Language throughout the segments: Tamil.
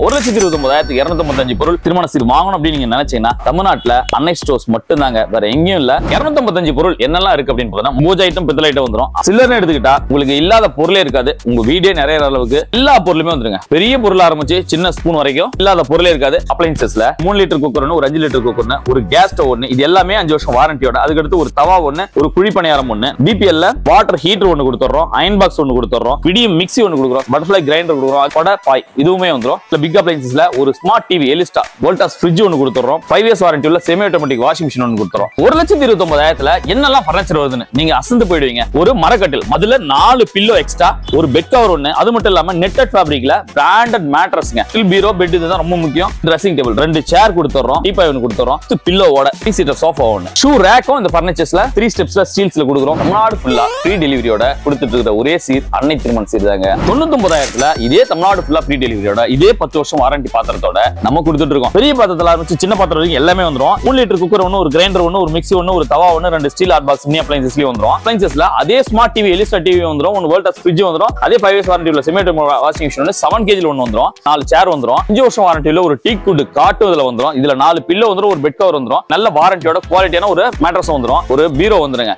1,29,255 பொருள் திருமண சீர் வாங்கணும் அப்படின்னு நீங்க நினைச்சீங்கன்னா தமிழ்நாட்டுல அன்னை ஸ்டோர்ஸ் மட்டும் தாங்க, வேற எங்கேயும் இல்ல. 255 பொருள் என்னெல்லாம் இருக்கு அப்படின்னு பார்த்தா பூஜை ஐட்டம், பித்தளை ஐட்டம் வந்துரும். சில்லறை எடுத்துக்கிட்டா உங்களுக்கு இல்லாத பொருளே இருக்காது. உங்க வீடே நிறைய அளவுக்கு எல்லா பொருளுமே வந்துருங்க. பெரிய பொருள் ஆரம்பிச்சு சின்ன ஸ்பூன் வரைக்கும் இல்லாத பொருளே இருக்காது. அப்ளைன்சஸ்ல 3 லிட்டர் குக்கர் ஒன்று, ஒரு 5 லிட்டர் குக்கர் ஒன்று, ஒரு கேஸ் ஸ்டவ் ஒன்று, இது எல்லாமே 5 வருஷம் வாரண்டியோட. அதுக்கடுத்து ஒரு தவா ஒன்று, ஒரு குழி பணியாரம் ஒன்று, பிபிஎல்ல வாட்டர் ஹீட்டர் ஒன்று கொடுத்துறோம், அயன் பாக்ஸ் ஒன்று கொடுத்துறோம், விடியம் மிக்சி ஒன்று கொடுக்குறோம், பட்டர்ஃப்ளை கிரைண்டர் கொடுக்குறோம், கொடை பாய் இதுவுமே வந்துரும். பிக் அப்ளைன்சஸ்ல ஒரு smart TV Elista Voltas fridge ஒன்னு கொடுத்துறோம். 5 இயர்ஸ் வாரண்டி உள்ள செமி ஆட்டோமேட்டிக் வாஷிங் மிஷின் ஒன்னு கொடுத்துறோம். 1,29,000 என்னெல்லாம் ஃபர்னிச்சர் வருதுன்னு நீங்க அசந்து போயிடுவீங்க. ஒரு மரக்கட்டில், அதுல 4 பில்லோ எக்ஸ்ட்ரா, ஒரு பெட் கவர் ஒன்னு, அது மட்டும் இல்லாம நெட்டட் ஃபேப்ரிக்ல பிராண்டட் மேட்ரஸ்ங்க. பீரோ, பெட் இதுதான் ரொம்ப முக்கியம். ட்ரெஸ்ஸிங் டேபிள் 2 சேர் கொடுத்துறோம், டீபாய் ஒன்னு கொடுத்துறோம், பில்லோவோட 3 சீட்டர் சோஃபா ஒன்னு, ஷூ ரேக்கும் இந்த ஃபர்னிச்சர்ஸ்ல 3 ஸ்டெப்ஸ்ல ஸ்டீல்ஸ்ல கொடுக்குறோம். தமிழ்நாடு ஃபுல்லா ஃப்ரீ டெலிவரியோட கொடுத்துட்டு இருக்கிற ஒரே சீர் அன்னை திருமண சீர் தாங்க. 99,000 இதே தமிழ்நாடு ஃபுல்லா ஃப்ரீ டெலிவரியோட, இதே 10 வருஷம் வாரண்டி பாத்திரத்தோட நம்ம கொடுத்துட்டு இருக்கோம். பெரிய பாத்திரத்துல ஆரம்பிச்சு சின்ன பாத்திரம் வரைக்கும் எல்லாமே வந்துரும். 3 லிட்டர் குக்கர் ஒன்று, ஒரு கிரைண்டர் ஒன்று, ஒரு மிக்சி ஒன்று, ஒரு தவா ஒன்று, 2 ஸ்டீல் ஹாட் பாக்ஸ் மினி அப்ளைன்சஸ்லயே வந்துரும். அப்ளைன்சஸ்ல அதே ஸ்மார்ட் டிவி எலிஸ்டா டிவி வந்துரும், ஒரு வோல்டாஸ் ஃப்ரிட்ஜ் வந்துரும், அதே 5 இயர்ஸ் வாரண்டி உள்ள செமி ஆட்டோமேட்டிக் வாஷிங் மிஷின் ஒன்று, 7 kg ஒன்று வந்துரும், 4 சேர் வந்துரும், 5 வருஷம் வாரண்டி உள்ள ஒரு டீ குட் காட்டு இதுல வந்துரும். இதுல 4 பில்லோ வந்துரும், ஒரு பெட் கவர் வந்துரும், நல்ல வாரண்டியோட குவாலிட்டியான ஒரு மேட்ரஸ் வந்துரும், ஒரு பீரோ வந்துருங்க.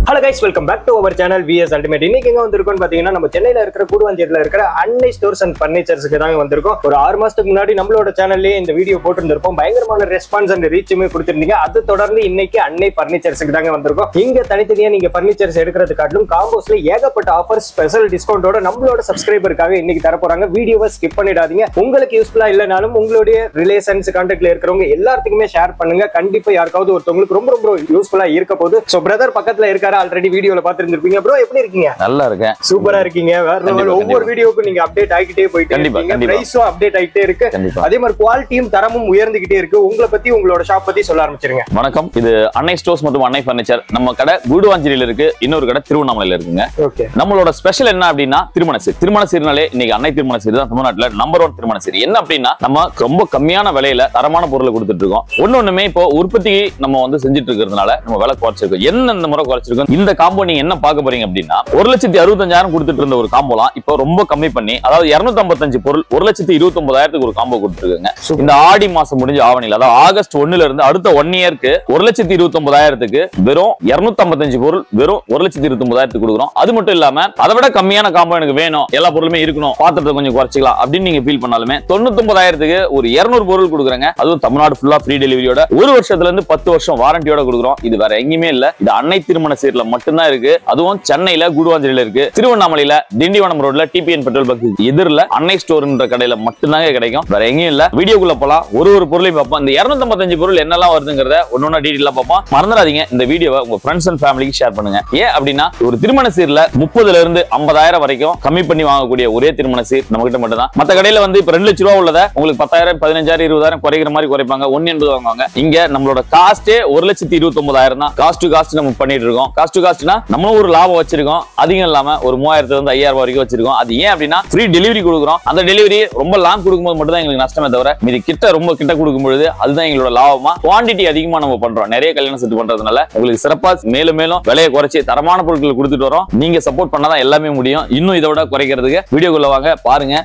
Hello guys, welcome back to our channel VS ultimate. இன்னைக்கு எங்க வந்திருக்கோம்னு பாத்தீங்கன்னா நம்ம சென்னையில இருக்கிற கூடுவாஞ்சேரியில இருக்கிற அன்னை ஸ்டோர்ஸ் அண்ட் பர்னிச்சர்ஸ்க்கு தாங்க வந்திருக்கோம். ஒரு 6 மாசத்துக்கு முன்னாடி நம்மளோட சேனல்லேயே இந்த வீடியோ போட்டுருந்திருப்போம். பயங்கரமான ரெஸ்பான்ஸ் அண்ட் ரீச்சுமே கொடுத்திருந்தீங்க. அது தொடர்ந்து இன்னைக்கு அன்னை பர்னிச்சர்ஸ்க்கு தாங்க வந்திருக்கோம். இங்க தனித்தனியா நீங்க பர்னிச்சர்ஸ் எடுக்கிறது காட்டிலும் காம்போஸ்ல ஏகப்பட்ட ஆஃபர், ஸ்பெஷல் டிஸ்கவுண்டோட நம்மளோட சப்ஸ்கிரைபருக்காக இன்னைக்கு தர போறாங்க. வீடியோவை ஸ்கிப் பண்ணிடாதீங்க. உங்களுக்கு யூஸ்ஃபுல்லா இல்லைனாலும் உங்களுடைய ரிலேஷன்ஸ், கான்டாக்ட்ல இருக்கிறவங்க எல்லாத்துக்குமே ஷேர் பண்ணுங்க. கண்டிப்பா யாருக்காவது ஒருத்தவங்களுக்கு ரொம்ப ரொம்ப யூஸ்ஃபுல்லா இருக்க போது. சோ பிரதர் பக்கத்துல இருக்காரு, ஆல்ரெடி வீடியோல பாத்துருந்திருப்பீங்க. ப்ரோ எப்படி இருக்கீங்க? நல்லா இருக்கேன், சூப்பரா இருக்கீங்க. ஒவ்வொரு வீடியோக்கும் நீங்க அப்டேட் ஆகிட்டே போயிட்டே இருக்கீங்க. பிரைஸும் அப்டேட் ஆகிட்டே இருக்கு. அதே மாதிரி குவாலிட்டியும் தரமும் உயர்ந்துகிட்டே இருக்கு. உங்களை பத்தி, உங்களோட ஷாப் பத்தி சொல்ல ஆரம்பிச்சிருங்க. வணக்கம், இது அன்னை ஸ்டோர்ஸ் மற்றும் அன்னை பர்னிச்சர். நம்ம கடை கூடுவாஞ்சேரியில இருக்கு, இன்னொரு கடை திருவண்ணாமலையில இருக்குங்க. ஓகே, நம்மளோட ஸ்பெஷல் என்ன அப்படின்னா திருமண சீர். திருமண சீர்னாலே இன்னைக்கு அன்னை திருமண சீர் தான் தமிழ்நாட்டுல நம்பர் 1 திருமண சீர். என்ன அப்படின்னா நம்ம ரொம்ப கம்மியான விலையில தரமான பொருளை கொடுத்துட்டு இருக்கோம். ஒண்ணுமே இப்போ உற்பத்தி நம்ம வந்து செஞ்சுட்டு இருக்கிறதுனால நம்ம விலை குறைச்சிருக்கோம். என்ன இந்த முறை குறைச்சிருக்கோம்? இந்த காம்போ நீங்க என்ன பார்க்க போறீங்க அப்படின்னா 1,65,000 கொடுத்துட்டு இருந்த ஒரு காம்போலாம் இப்போ ரொம்ப கம்மி பண்ணி, அதாவது 255 பொருள் 1,29,000 ஒரு காம்போ கொடுத்துருக்காங்க. இந்த ஆடி மாசம் முடிஞ்ச ஆவணியில், அதாவது ஆகஸ்ட் 1ல இருந்து அடுத்த 1 இயருக்கு 1,29,000 வெறும் 255 பொருள் வெறும் 1,29,000 கொடுக்குறோம். அது மட்டும் இல்லாம அதை விட கம்மியான காம்போ எனக்கு வேணும், எல்லா பொருளுமே இருக்கணும், பாத்திரத்தை கொஞ்சம் குறைச்சிக்கலாம் அப்படின்னு நீங்க ஃபீல் பண்ணாலுமே 99,000 ஒரு 200 பொருள் கொடுக்குறாங்க. அதுவும் தமிழ்நாடு ஃபுல்லா ஃப்ரீ டெலிவரியோட, 1 வருஷத்துல இருந்து 10 வருஷம் வாரண்டியோட கொடுக்குறோம். இது வேற எங்கேயுமே இல்ல, இது அன்னை திருமண சீர்ல மட்டும்தான் இருக்கு. அதுவும் சென்னையில கூடுவாஞ்சேரியில இருக்கு, திருவண்ணாமலையில திண்டிவனம் ரோட்ல டிபிஎன் பெட்ரோல் பங்க் எதிரில அன்னை ஸ்டோர்ன்ற கடையில மட்டும்தாங்க கிடைக்கும், வேற எங்கேயும் இல்ல. வீடியோக்குள்ள போலாம், ஒரு பொருளையும் பார்ப்போம். இந்த 255 பொருள் என்னெல்லாம் வருதுங்கிறத ஒன்னொன்னா டீடைலா பார்ப்போம். மறந்துடாதீங்க, இந்த வீடியோவை உங்க ஃப்ரெண்ட்ஸ் அண்ட் ஃபேமிலிக்கு ஷேர் பண்ணுங்க. ஏன் அப்படின்னா ஒரு திருமண சீர்ல 30ல இருந்து 50,000 வரைக்கும் கம்மி பண்ணி வாங்கக்கூடிய ஒரே திருமண சீர் நம்ம கிட்ட மட்டும் தான். மத்த கடையில வந்து இப்ப 2 லட்ச ரூபா உள்ளத உங்களுக்கு 10,000, 15,000, 20,000 குறைக்கிற மாதிரி குறைப்பாங்க. 180 வாங்குவாங்க. இங்க நம்மளோட காஸ்டே 1,29,000 தான். காஸ்ட் டு காஸ்ட் நம்ம பண்ணிட்டு இருக்கோம். காஸ்ட் டு காஸ்ட்னா நம்மளும் ஒரு லாபம் வச்சிருக்கோம், அதிகம் இல்லாம ஒரு 3000 இருந்து 5000 வரைக்கும் வச்சிருக்கோம். அது ஏன் அப்படின்னா ஃப்ரீ டெலிவரி கொடுக்குறோம். அந்த டெலிவரி ரொம்ப லாங் கொடுக்கும்போது மட்டும் தான் எங்களுக்கு நஷ்டமே தவிர மீதி ரொம்ப கிட்ட கொடுக்கும்போது அதுதான் எங்களோட லாபமா. குவாண்டிட்டி அதிகமா நம்ம பண்றோம், நிறைய கல்யாண செட் பண்றதுனால உங்களுக்கு சிறப்பா மேலும் மேலும் விலையை குறைச்சி தரமான பொருட்கள் கொடுத்துட்டு வரோம். நீங்க சப்போர்ட் பண்ணாதான் எல்லாமே முடியும். இன்னும் இதோட குறைக்கிறதுக்கு வீடியோக்குள்ள வாங்க பாருங்க.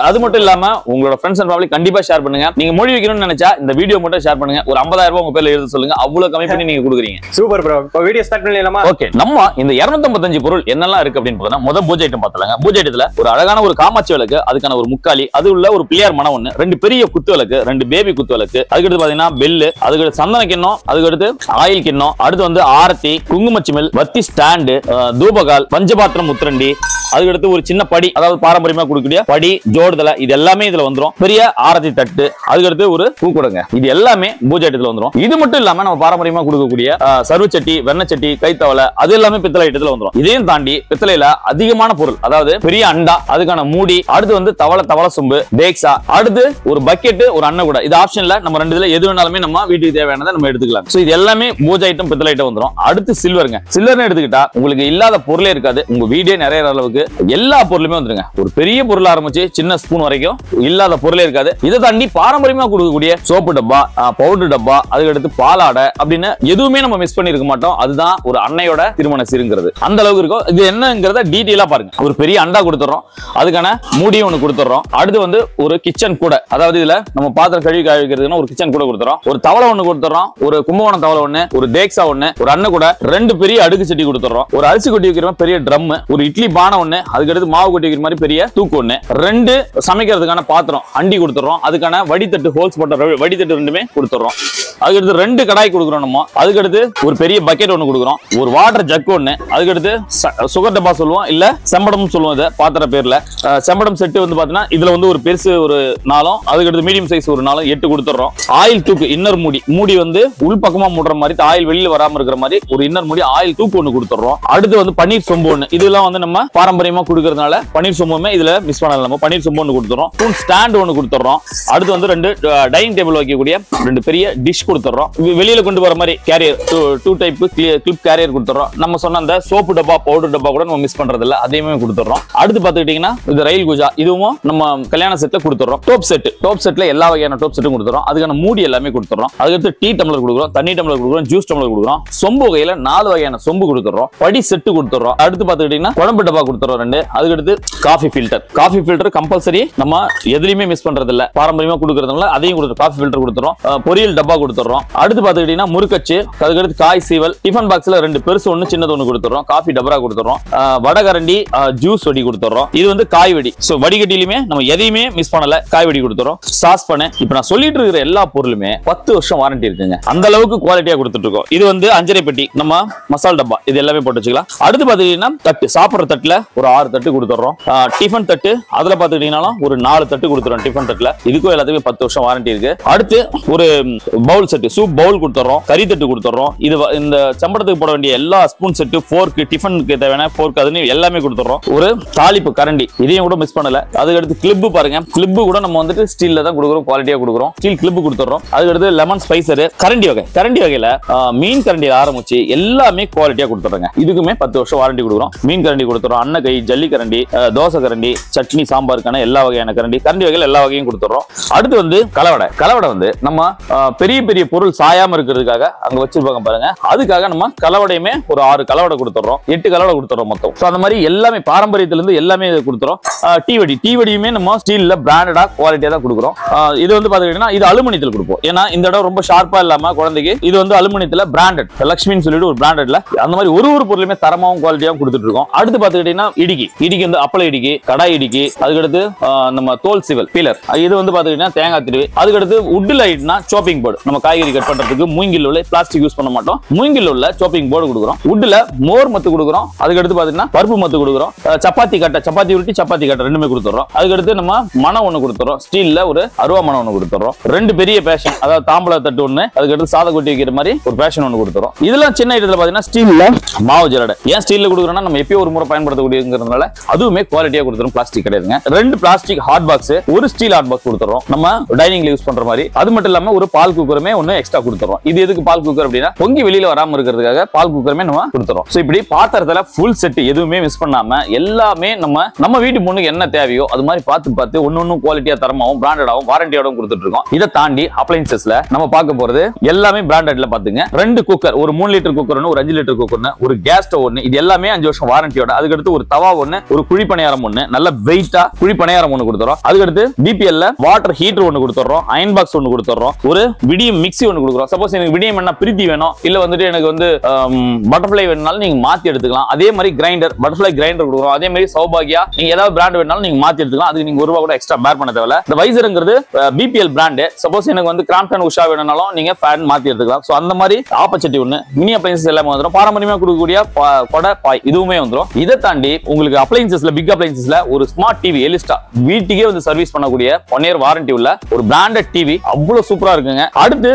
அது மட்டும் இல்லாம உங்களோட ஃப்ரெண்ட்ஸ் அண்ட் ஃபேமிலி கண்டிப்பா ஷேர் பண்ணுங்க. நீங்க மொழி வைக்கணும்னு நினைச்சா இந்த வீடியோ மட்டும் ஷேர் பண்ணுங்க. ஒரு 50,000 உங்க பேர்ல எழுத சொல்லுங்க, அவ்வளவு கம்மி பண்ணி நீங்க கொடுக்குறீங்க. சூப்பர் ப்ரோ, இப்போ வீடியோ ஸ்டார்ட் பண்ணலாமா? ஓகே, நம்ம இந்த 255 பொருள் என்னெல்லாம் இருக்கு அப்படின்னு பார்த்தா முதல் பூஜை ஐட்டம் பார்த்தலாங்க. பூஜை ஐட்டத்துல ஒரு அழகான ஒரு காமாட்சி விளக்கு, அதுக்கான ஒரு முக்காலி, அது உள்ள ஒரு பிள்ளையார் மனம் ஒண்ணு, 2 பெரிய குத்து விளக்கு, 2 பேபி குத்து விளக்கு, அதுக்கடுத்து பாத்தீங்கன்னா பெல்லு, அதுக்கடுத்து சந்தன கிண்ணம், அதுக்கடுத்து ஆயில் கிண்ணம், அடுத்து வந்து ஆரத்தி, குங்குமச்சிமில், வத்தி ஸ்டாண்டு, தூபகால், பஞ்சபாத்திரம் முத்திரண்டி, அதுக்கடுத்து ஒரு சின்ன படி, அதாவது பாரம்பரியமா கொடுக்கக்கூடிய படி, ஜோடுதலை, இது எல்லாமே இதுல வந்துரும். பெரிய ஆரத்தி தட்டு, அதுக்கடுத்து ஒரு பூக்குடங்க, இது எல்லாமே பூஜை ஐட்டத்துல வந்துரும். இது மட்டும் இல்லாம நம்ம பாரம்பரியமா கொடுக்கக்கூடிய சர்வச்சட்டி, வெண்ணச்சட்டி, கைத்தவலை, அது எல்லாமே பித்தளை ஐட்டத்துல வந்துரும். இதையும் தாண்டி பித்தளையில அதிகமான பொருள், அதாவது பெரிய அண்டா, அதுக்கான மூடி, அடுத்து வந்து தவளை சொம்பு, டேக்ஸா, அடுத்து ஒரு பக்கெட், ஒரு அன்ன கூட. இது ஆப்ஷன்ல நம்ம 2 இதுல எது வேணாலுமே நம்ம வீட்டுக்கு தேவையானதை நம்ம எடுத்துக்கலாம். சோ இது எல்லாமே பூஜை ஐட்டம், பித்தளை ஐட்டம் வந்துரும். அடுத்து சில்வருங்க. சில்வர்னு எடுத்துக்கிட்டா உங்களுக்கு இல்லாத பொருளே இருக்காது. உங்க வீடே நிறைய அளவுக்கு எல்லா பொருளுமே வந்துருங்க. ஒரு பெரிய பொருள் ஆரம்பிச்சு சின்ன ஸ்பூன் வரைக்கும் இல்லாத பொருளே இருக்காது. இதை தாண்டி பாரம்பரியமா கொடுக்கக்கூடிய சோப்பு டப்பா, பவுடர் டப்பா, அதுக்கடுத்து பாலாடை அப்படின்னு எதுவுமே நம்ம மிஸ் பண்ணி இருக்க மாட்டோம். அதுதான் ஒரு அன்னை அன்னையோட திருமண சீருங்கிறது அந்த அளவுக்கு இருக்கும். இது என்னங்கிறத டீடைலா பாருங்க. ஒரு பெரிய அண்டா கொடுத்துறோம், அதுக்கான மூடியும் ஒண்ணு கொடுத்துறோம். அடுத்து வந்து ஒரு கிச்சன் கூட, அதாவது இதுல நம்ம பாத்திரம் கழுவி கழுவிக்கிறதுனா ஒரு கிச்சன் கூட கொடுத்துறோம். ஒரு தவளை ஒண்ணு கொடுத்துறோம், ஒரு கும்பகோணம் தவளை ஒண்ணு, ஒரு தேக்ஸா ஒண்ணு, ஒரு அண்ணன் கூட, 2 பெரிய அடுக்கு சட்டி கொடுத்துறோம், ஒரு அரிசி கொட்டி வைக்கிற மாதிரி பெரிய ட்ரம், ஒரு இட்லி பானை ஒண்ணு, அதுக்கடுத்து மாவு கொட்டி வைக்கிற மாதிரி பெரிய தூக்கு ஒண்ணு, 2 சமைக்கிறதுக்கான பாத்திரம் அண்டி கொடுத்துறோம், அதுக்கான வடித்தட்டு ஹோல்ஸ் போட்ட வடித்தட்டு 2மே கொடுத்துறோம். அதுக்கடுத்து 2 கடாய் கொடுக்குறோம் நம்ம. அதுக்கடுத்து ஒரு பெரிய பக்கெட் ஒண்ணு கொடுக்குறோம், ஒரு வாட்டர் ஜக் ஒண்ணு, அதுக்கடுத்து சுகர் டப்பா சொல்லுவோம், இல்ல செம்படம் சொல்லுவோம். இதை பாத்திர பேர்ல செம்படம் செட்டு வந்து பாத்தீங்கன்னா இதுல வந்து ஒரு பெருசு ஒரு 4, அதுக்கடுத்து மீடியம் சைஸ் ஒரு 4, 8 கொடுத்துறோம். ஆயில் தூக்கு இன்னர் மூடி வந்து உள் பக்கமா மூடுற மாதிரி, ஆயில் வெளியில வராம இருக்கிற மாதிரி ஒரு இன்னர் மூடி ஆயில் தூக்கு ஒண்ணு கொடுத்துறோம். அடுத்து வந்து பன்னீர் சொம்பு ஒண்ணு, இதெல்லாம் வந்து நம்ம பாரம்பரியமா கொடுக்கறதுனால பன்னீர் சொம்புமே இதுல மிஸ் பண்ணல. நம்ம பன்னீர் சொம்பு ஒண்ணு கொடுத்துறோம், ஸ்பூன் ஸ்டாண்ட் ஒண்ணு கொடுத்துறோம். அடுத்து வந்து 2 டைனிங் டேபிள் வைக்கக்கூடிய 2 பெரிய டிஷ் கொடுத்துறோம். வெளியில கொண்டு வர மாதிரி கேரியர் 2 டைப் கிளிப் கேரியர் கொடுத்துறோம். நம்ம சொன்ன அந்த சோப்பு டப்பா பவுடர் டப்பா கூட நம்ம மிஸ் பண்றது இல்ல, அதையுமே கொடுத்துறோம். அடுத்து பாத்துக்கிட்டீங்கன்னா இது ரயில் குஜா, இதுவும் நம்ம கல்யாண செட்ல கொடுத்துறோம். டோப் செட்ல எல்லா வகையான டோப் செட்டும் கொடுத்துறோம், அதுக்கான மூடி எல்லாமே கொடுத்துறோம். அதுக்கு டீ டம்ளர் கொடுக்குறோம், தண்ணி டம்ளர் கொடுக்குறோம், ஜூஸ் டம்ளர் கொடுக்குறோம். சொம்பு வகையில 4 வகையான சொம்பு கொடுத்துறோம், படி செட்டு கொடுத்துறோம். அடுத்து பாத்துக்கிட்டீங்கன்னா குழம்பு டப்பா கொடுத்துறோம் 2. அதுக்கடுத்து காஃபி ஃபில்டர் கம்பல்சரி நம்ம எதுலயுமே மிஸ் பண்றது இல்ல, பாரம்பரியமா கொடுக்கறதுனால அதையும் கொடுத்துறோம். காஃபி ஃபில்டர் கொடுத்துறோம், பொரியல் டப்பா கொடுத்துறோம். அடுத்து பாத்துக்கிட்டீங்கன்னா முறுக்கச்சு, அதுக்கடுத்து காய் சீவல், டிஃபன் பாக்ஸ்ல 2 பெருசு ஒண்ணு சின்னது ஒண்ணு கொடுத்துறோம், காஃபி டபரா கொடுத்துறோம், வடகரண்டி, ஜூஸ் வடி கொடுத்துறோம். இது வந்து காய் வடி. சோ வடிகட்டிலுமே நம்ம எதையுமே மிஸ் பண்ணல, காய் வடி கொடுத்துறோம். சாஸ் பண்ண இப்ப நான் சொல்லிட்டு இருக்கிற எல்லா பொருளுமே 10 வருஷம் வாரண்டி இருக்குங்க, அந்த அளவுக்கு குவாலிட்டியா கொடுத்துட்டு இருக்கோம். இது வந்து அஞ்சரை பெட்டி, நம்ம மசால் டப்பா, இது எல்லாமே போட்டு வச்சுக்கலாம். அடுத்து பாத்துக்கிட்டீங்கன்னா தட்டு, சாப்பிடுற தட்டுல ஒரு 6 தட்டு கொடுத்துறோம். டிஃபன் தட்டு அதுல பாத்துக்கிட்டீங்கன்னா ஒரு 4 தட்டு கொடுத்துறோம் டிஃபன் தட்டுல. இதுக்கும் எல்லாத்துக்குமே 10 வருஷம் வாரண்டி இருக்கு. அடுத்து ஒரு பவுல் செட், சூப் பவுல் கொடுத்துறோம், கறி தட்டு கொடுத்துறோம். இது இந்த சம்பளத்துக்கு போட வேண்டிய எல்லா ஸ்பூன் செட்டு, ஃபோர்க், டிஃபனுக்கு தேவையான ஃபோர்க், அதுன்னு எல்லாமே கொடுத்துறோம். ஒரு தாளிப்பு கரண்டி, இதையும் கூட மிஸ் பண்ணல. அதுக்கடுத்து கிளிப்பு பாருங்க, கிளிப்பு கூட நம்ம வந்துட்டு ஸ்டீல்ல தான் கொடுக்குறோம், குவாலிட்டியா கொடுக்குறோம். ஸ்டீல் கிளிப்பு கொடுத்துறோம். அதுக்கடுத்து லெமன் ஸ்பைசர், கரண்டி வகையில மீன் கரண்டியில ஆரம்பிச்சு எல்லாமே குவாலிட்டியா கொடுத்துறோங்க. இதுக்குமே 10 வருஷம் வாரண்டி கொடுக்குறோம். மீன் கரண்டி கொடுத்துறோம், அன்ன கை, ஜல்லி கரண்டி, தோசை கரண்டி, சட்னி சாம்பாருக்கான எல்லா வகையான கரண்டி வகையில எல்லா வகையும் கொடுத்துறோம். அடுத்து வந்து கலவடை வந்து நம்ம பெரிய பெரிய பொருள் சாயாம இருக்கிறதுக்காக அங்க வச்சிருப்பாங்க பாருங்க, அதுக்காக நம்ம கலவடையுமே ஒரு 6 கலவடை கொடுத்துறோம், 8 கலவடை கொடுத்துறோம் மொத்தம். அந்த மாதிரி எல்லாமே பாரம்பரியத்துல இருந்து எல்லாமே கொடுத்துறோம். டீ வடியுமே நம்ம ஸ்டீல்ல பிராண்டடா குவாலிட்டியா தான் கொடுக்குறோம். இது வந்து பாத்தீங்கன்னா இது அலுமினியத்தில் கொடுப்போம், ஏன்னா இந்த இடம் ரொம்ப ஷார்ப்பா இல்லாம குழந்தைக்கு இது வந்து அலுமினியத்துல பிராண்டட், லக்ஷ்மின்னு சொல்லிட்டு ஒரு பிராண்டட்ல அந்த மாதிரி ஒரு பொருளுமே தரமாவும் குவாலிட்டியாவும் கொடுத்துட்டு இருக்கோம். அடுத்து பாத்துக்கிட்டீங்கன்னா இடிக்கி வந்து அப்பள இடிக்கி, கடாய் இடிக்கி, அதுக்கடுத்து நம்ம தோல் சிவல் பீலர், இது வந்து பாத்துக்கிட்டீங்கன்னா தேங்காய் திருவி. அதுக்கடுத்து உட்ல ஐட்னா சோப்பிங் போர்டு, நம்ம காய்கறி கட் பண்றதுக்கு மூங்கில் உள்ள, பிளாஸ்டிக் யூஸ் பண்ண மாட்டோம், மூங்கில் உள்ள சோப்பிங் போர்டு கொடுக்குறோம். உட்ல மோர் மத்து கொடுக்குறோம். அதுக்கடுத்து பாத்தீங்கன்னா பருப்பு மத்து கொடுக்குறோம். சப்பாத்தி உருட்டி சப்பாத்தி கட்டை 2மே கொடுத்துறோம். அதுக்கடுத்து நம்ம மணம் ஒண்ணு கொடுத்துறோம், ஸ்டீல்ல ஒரு அருவா மணம் ஒண்ணு கொடுத்துறோம். 2 பெரிய பேஷன், அதாவது தாம்பள தட்டு ஒண்ணு, அதுக்கடுத்து சாத கொட்டி வைக்கிற மாதிரி ஒரு பேஷன் ஒண்ணு கொடுத்துறோம். இதெல்லாம் சின்ன ஐட்டத்துல பாத்தீங்கன்னா ஸ்டீல்ல மாவு ஜல்லடை. ஏன் ஸ்டீல்ல கொடுக்குறோம்னா நம்ம எப்பயோ ஒரு முறை பயன்படுத்தக்கூடியதுங்கிறதுனால அதுவுமே குவாலிட்டியா கொடுத்துறோம், பிளாஸ்டிக் கிடையாதுங்க. 2 பிளாஸ்டிக் ஹாட் பாக்ஸ், ஒரு ஸ்டீல் ஹாட் பாக்ஸ் கொடுத்துறோம், நம்ம டைனிங்ல யூஸ் பண்ற மாதிரி. அது மட்டும் இல்லாம ஒரு பால் குக்கருமே ஒண்ணு எக்ஸ்ட்ரா கொடுத்துறோம். இது எதுக்கு பால் குக்கர் அப்படின்னா பொங்கி வெளியில வராம இருக்கிறதுக்காக பால் குக்கருமே நம்ம கொடுத்துறோம். சோ இப்படி பாத்திரத்துல ஃபுல் செட் எதுவுமே மிஸ் பண்ணாம எல்லாமே நம்ம வீட்டு பொண்ணுக்கு என்ன தேவையோ அது மாதிரி பார்த்து ஒன்னொன்னு குவாலிட்டியா தரமாவும் பிராண்டடாவும் வாரண்டியோடவும் கொடுத்துட்டு இருக்கோம். இதை தாண்டி அப்ளையன்சஸ்ல நம்ம பார்க்க போறது எல்லாமே பிராண்டட்ல பாத்துங்க. 2 குக்கர், ஒரு 3 லிட்டர் குக்கர் ஒன்று, ஒரு 5 லிட்டர் குக்கர் ஒன்று, ஒரு கேஸ் ஸ்டவ் ஒன்று, இது எல்லாமே 5 வருஷம் வாரண்டியோட. அதுக்கடுத்து ஒரு தவா ஒன்று, ஒரு குழி பணியாரம் ஒன்று, நல்ல வெயிட்டா குழி பணியாரம் ஒன்று கொடுத்துறோம். அதுக்கடுத்து பிபிஎல்ல வாட்டர் ஹீட்டர் ஒன்று கொடுத்துறோம், அயன் பாக்ஸ் ஒன்று கொடுத்துறோம், ஒரு விடியம் மிக்ஸி ஒன்று கொடுக்குறோம். சப்போஸ் எனக்கு விடியம் என்ன பிரீத்தி வேணும், இல்ல வந்துட்டு எனக்கு வந்து பட்டர்ஃப்ளை வேணும்னாலும் நீங்க மாத்தி எடுத்துக்கலாம். அதே மாதிரி கிரைண்டர், பட்டர்ஃப்ளை கிரைண்டர் கொடுக்குறோம். அதே மாதிரி சௌபாகியா, நீங்க ஏதாவது பிராண்ட் வேணாலும் நீங்க மாத்தி எடுத்துக்கலாம். அதுக்கு நீங்க ₹1 கூட எக்ஸ்ட்ரா பேர் பண்ண தேவையில்ல. இந்த வைசர்ங்கிறது பிபிஎல் பிராண்ட். சப்போஸ் எனக்கு வந்து கிராம்ப்டன் உஷா வேணும்னாலும் நீங்க ஃபேன் மாத்தி எடுத்துக்கலாம். சோ அந்த மாதிரி ஆப்பர்ச்சுனிட்டி ஒன்று, மினி அப்ளையன்சஸ் எல்லாமே வந்துடும். பாரம்பரியமா கொடுக்கக்கூடிய கொடை பாய் இதுவுமே வந்துடும். இதை தாண்டி உங்களுக்கு அப்ளையன்சஸ்ல, பிக் அப்ளையன்சஸ்ல ஒரு ஸ்மார்ட் டிவி எலிஸ்டா வீட்டுக்கே வந்து சர்வீஸ் பண்ணக்கூடிய 1 இயர் வாரண்டி உள்ள ஒரு பிராண்டட் டிவி, அவ்வளவு சூப்பரா இருக்குங்க. அடுத்து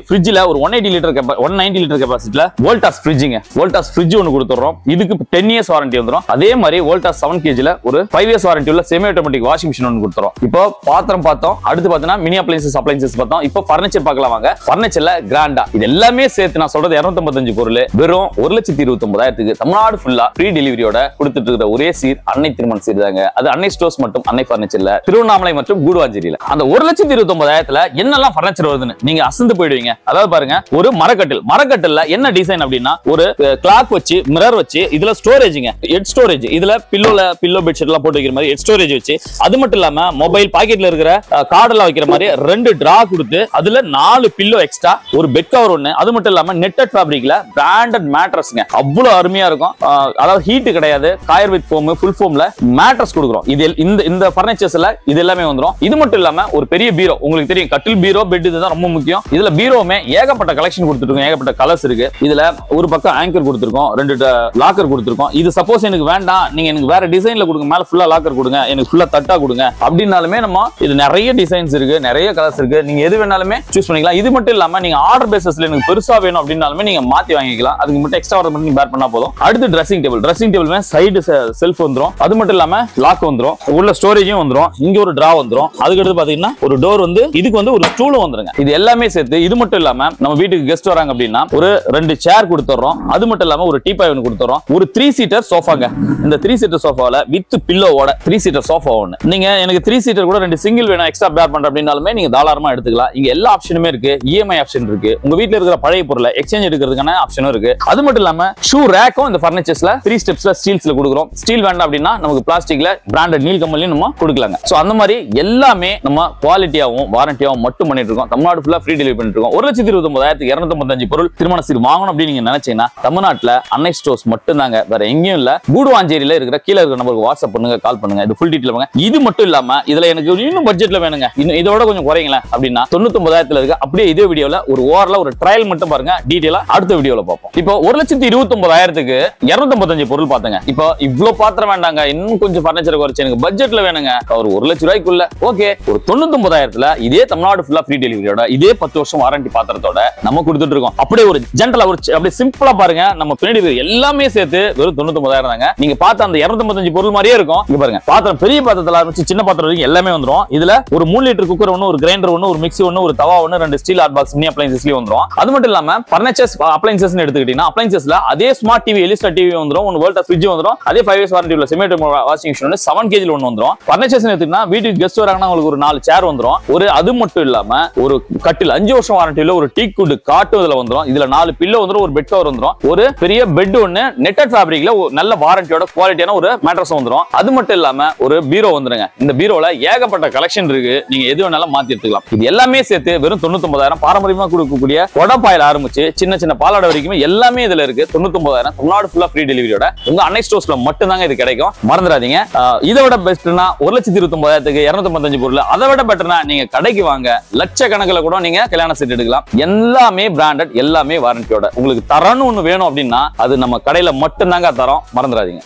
ஃப்ரிட்ஜ்ல ஒரு 190 லிட்டர் கெபாசிட்டில வோல்டாஸ் ஃப்ரிட்ஜ்ங்க, வோல்டாஸ் ஃப்ரிட்ஜ் ஒன்று கொடுத்துறோம். இதுக்கு 10 இயர்ஸ் வாரண்டி வந்துடும். அதே மாதிரி வோல்டாஸ் 7 kgல ஒரு 5 இயர்ஸ் வாரண்டி உள்ள செமி ஆட்டோமேட்டிக் வாஷிங் மிஷின் ஒன்று கொடுத்துறோம். இப்போ பாத்திரம் பார்த்தோம், அடுத்து பார்த்தீங்கன்னா மினி அப்ளையன்சஸ் பார்த்தோம். இப்போ ஃபர்னிச்சர் பார்க்கலாம் வாங்க. ஃபர்னிச்சர்ல கிராண்டா இது எல்லாமே சேர்த்து நான் சொல்றது 255 பொருள் வெறும் 1,29,000 தமிழ்நாடு ஃபுல்லா ஃப்ரீ டெலிவரியோட கொடுத்துட்டு இருக்கிற ஒரே சீர் அன்னை திருமண சீர் தாங்க. அது அன்னை ஸ்டோர்ஸ் மட்டும், அன்னை ஃபர்னிச்சர்ல திருவண்ணாமலை மற்றும் கூடுவாஞ்சேரியில. அந்த 1,29,000 என்னெல்லாம் ஃபர்னிச்சர் வருதுன்னு நீங்க அசந்து போயிடுவீங்க. அதாவது பாருங்க, ஒரு மரக்கட்டில் என்ன டிசைன் அப்படின்னா ஒரு கிளாக் வச்சு மிரர் வச்சு இதுல ஸ்டோரேஜ்ங்க, ஹெட் ஸ்டோரேஜ், இதுல பில்லோ பெட்ஷீட் எல்லாம் போட்டு வைக்கிற மாதிரி ஹெட் ஸ்டோரேஜ் வச்சு, அது மட்டும் இல்லாம மொபைல் பாக்கெட்ல இருக்கிற கார்டெல்லாம் வைக்கிற மாதிரி 2 டிரா கொடுத்து அதுல 4 பில்லோ எக்ஸ்ட்ரா, ஒரு பெட் கவர் ஒண்ணு, அது மட்டும் இல்லாம நெட்டட் ஃபேப்ரிக்ல பிராண்டட் மேட்ரஸ்ங்க, அவ்வளவு அருமையா இருக்கும். அதாவது ஹீட் கிடையாது, காயர் வித் ஃபோம், ஃபுல் ஃபோம்ல மேட்ரஸ் கொடுக்குறோம். இது இந்த ஃபர்னிச்சர்ஸ்ல இது எல்லாமே வந்துரும். இது மட்டும் இல்லாம ஒரு பெரிய பீரோ, உங்களுக்கு தெரியும் கட்டில் பீரோ பெட் இதுதான் ரொம்ப முக்கியம். இதுல பீரோவுமே ஏகப்பட்ட கலெக்ஷன் கொடுத்துருக்கோம், ஏகப்பட்ட கலர்ஸ் இருக்கு. இதுல ஒரு பக்கம் ஆங்கர் கொடுத்துருக்கோம், 2 லாக்கர் கொடுத்துருக்கோம். இது சப்போஸ் எனக்கு வேண்டாம், நீங்க எனக்கு வேற டிசைன்ல கொடுங்க, மேல ஃபுல்லா லாக்கர் கொடுங்க, எனக்கு ஃபுல்லா தட்டா கொடுங்க அப்படின்னாலுமே நம்ம இது நிறைய டிசைன்ஸ் இருக்கு, நிறைய கலர்ஸ் இருக்கு, நீங்க எது வேணாலுமே சூஸ் பண்ணிக்கலாம். இது மட்டும் இல்லாம நீங்க ஆர்டர் பேசிஸ்ல எனக்கு பெருசா வேணும் அப்படின்னாலுமே நீங்க மாத்தி வாங்கிக்கலாம். அதுக்கு மட்டும் எக்ஸ்ட்ரா ஆர்டர் பண்ணி பேர் பண்ணா போதும். அடுத்து ட்ரெஸ்ஸிங் டேபிள் சைடு செல்ஃப் வந்துரும், அது மட்டும் இல்லாம லாக் வந்துரும், உள்ள ஸ்டோரேஜும் வந்துரும், இங்க ஒரு டிரா வந்துரும். அதுக்கு அடுத்து பாத்தீங்கன்னா ஒரு டோர் வந்து இதுக்கு வந்து ஒரு ஸ்டூலும் வந்துருங்க. இது எல்லாமே சேர்த்து இது மட்டும் இல்லாம நம்ம வீட்டுக்கு கெஸ்ட் வராங்க அப்படின்னா ஒரு 2 சேர் கொடுத்துறோம். அது மட்டும் இல்லாம ஒரு டீபாய் ஒன்று கொடுத்துறோம். ஒரு 3 சீட்டர் சோஃபாங்க. இந்த 3 சீட்டர் சோஃபால வித் பில்லோவோட 3 சீட்டர் சோஃபா ஒன்று. நீங்க எனக்கு 3 சீட்டர் கூட 2 சிங்கிள் வேணும் எக்ஸ்ட்ரா பேர் பண்ற அப்படின்னாலுமே நீங்க தாராளமா எடுத்துக்கலாம். இங்க எல்லா ஆப்ஷனுமே இருக்கு, இஎம்ஐ ஆப்ஷன் இருக்கு, உங்க வீட்ல இருக்கிற பழைய பொருளை எக்ஸ்சேஞ்ச் எடுக்கிறதுக்கான ஆப்ஷனும் இருக்கு. அது மட்டும் இல்லாம ஷூ ரேக்கும் இந்த ஃபர்னிச்சர்ஸ்ல 3 ஸ்டெப்ஸ்ல ஸ்டீல்ஸ்ல கொடுக்குறோம். ஸ்டீல் வேண்டாம் அப்படின்னா நமக்கு பிளாஸ்டிக்ல பிராண்டட் நீல் கம்பெனியும் நம்ம கொடுக்கலாங்க. சோ அந்த மாதிரி எல்லாமே நம்ம குவாலிட்டியாவும் வாரண்டியாவும் மட்டும் பண்ணிட்டு இருக்கோம். தமிழ்நாடு ஃபுல்லா ஃப்ரீ டெலிவரி பண்ணிட்டு இருக்கோம். 1,29,255 பொருள் திருமண சீர் வாங்கணும் அப்படின்னு நீங்க நினைச்சீங்கன்னா தமிழ்நாட்டுல அன்னை ஸ்டோர்ஸ் மட்டும் தாங்க, வேற எங்கேயும் இல்ல. கூடுவாஞ்சேரியில இருக்கிற கீழ இருக்கிற நம்பருக்கு வாட்ஸ்அப் பண்ணுங்க, கால் பண்ணுங்க, இது ஃபுல் டீடைல் வாங்க. இது மட்டும் இல்லாம இதுல எனக்கு இன்னும் பட்ஜெட்ல வேணுங்க, இன்னும் இதோட கொஞ்சம் குறைங்களேன் அப்படின்னா 99,000 இருக்கு. அப்படியே இதே வீடியோல ஒரு ஓவரலா ஒரு ட்ரையல் மட்டும் பாருங்க, டீடைலா அடுத்த வீடியோல பார்ப்போம். இப்போ 1,29,000க்கு 255 பொருள் பாத்துங்க. இப்போ இவ்வளவு பாத்திரம் வேண்டாங்க, இன்னும் கொஞ்சம் பர்னிச்சர் குறைச்சு எனக்கு பட்ஜெட்ல வேணுங்க, ஒரு 1 லட்சம் ரூபாய்க்குள்ள ஓகே, ஒரு 99,000ல இதே தமிழ்நாடு ஃபுல்லா ஃப்ரீ டெலிவரியோட இதே 10 வருஷம் வாரண்டி பாத்திரத்தோட நம்ம கொடுத்துட்டு இருக்கோம். அப்படியே ஒரு ஜென்ரலா ஒரு அப்படியே சிம்பிளா பாருங்க, நம்ம பின்னாடி எல்லாமே சேர்த்து வெறும் 99,000 தாங்க. நீங்க பார்த்த அந்த 255 பொருள் மாதிரியே இருக்கும். இங்க பாருங்க, பாத்திரம் பெரிய பாத்திரத்துல ஆரம்பிச்சு சின்ன பாத்திரம் வரைக்கும் எல்லாமே வந்துரும். இதுல ஒரு 3 லிட்டர் குக்கர் ஒன்னு, ஒரு கிரைண்டர் ஒன்னு, ஒரு மிக்ஸி ஒன்னு, ஒரு தவா ஒன்னு, 2 ஸ்டீல் ஹாட் பாக்ஸ் மினி அப்ளையன்சஸ்லயே வந்துரும். அது மட்டும் இல்லாம ஃபர்னிச்சர்ஸ் அப்ளையன்சஸ் எடுத்துக்கிட்டீங்கன்னா அப்ளையன்சஸ்ல அதே ஸ்மார்ட் டிவி, எலிஸ்டா டிவி வந்துரும், ஒரு வோல்டா ஃப்ரிட்ஜ் வந்துரும், அதே 5 இயர்ஸ் வாரண்டி உள்ள செமி ஆட்டோமேட்டிக் வாஷிங் மிஷின் ஒன்னு 7 kg ஒன்னு வந்துரும். ஃபர்னிச்சர்ஸ் எடுத்துக்கிட்டா வீட்டுக்கு கெஸ்ட் வராங்கன்னா உங்களுக்கு ஒரு 4 சேர் வந்துரும். ஒரு அது மட்டும் இல்லாம ஒரு கட்டில் 5 வருஷம் வாரண்டி உள்ள ஒரு டீ குட் காட்டு இதுல வந்துரும். இதுல 4 பில்லோ வந்துரும், ஒரு பெட் கவர் வந்துரும், ஒரு பெரிய பெட் ஒன்னு நெட்டட் ஃபேப்ரிக்ல நல்ல வாரண்டியோட குவாலிட்டியான ஒரு மேட்ரஸ் வந்துரும். அது மட்டும் இல்லாம ஒரு பீரோ வந்துருங்க. இந்த பீரோல ஏகப்பட்ட கலெக்ஷன் இருக்கு, நீங்க எது வேணாலும் மாத்தி எடுத்துக்கலாம். இது எல்லாமே சேர்த்து வெறும் 99,000. பாரம்பரியமா கொடுக்கக்கூடிய கொடப்பாயில ஆரம்பிச்சு சின்ன சின்ன பாலாடை வரைக்கும் எல்லாமே இதுல இருக்கு. 99,000 தமிழ்நாடு ஃபுல்லா ஃப்ரீ டெலிவரியோட உங்க அன்னை ஸ்டோர்ஸ்ல மட்டும் தாங்க இது கிடைக்கும். மறந்துடாதீங்க. இதை விட பெஸ்ட்னா 1,29,000க்கு 255 பொருள். அதை விட பெட்டர்னா நீங்க கடைக்கு வாங்க, லட்சக்கணக்கில் கூட நீங்க கல்யாண செட் எடுக்கலாம். எல்லாமே பிராண்டட், எல்லாமே வாரண்டியோட. உங்களுக்கு தரணும் ஒண்ணு வேணும் அப்படின்னா அது நம்ம கடையில மட்டும் தாங்க தரோம். மறந்துடாதீங்க.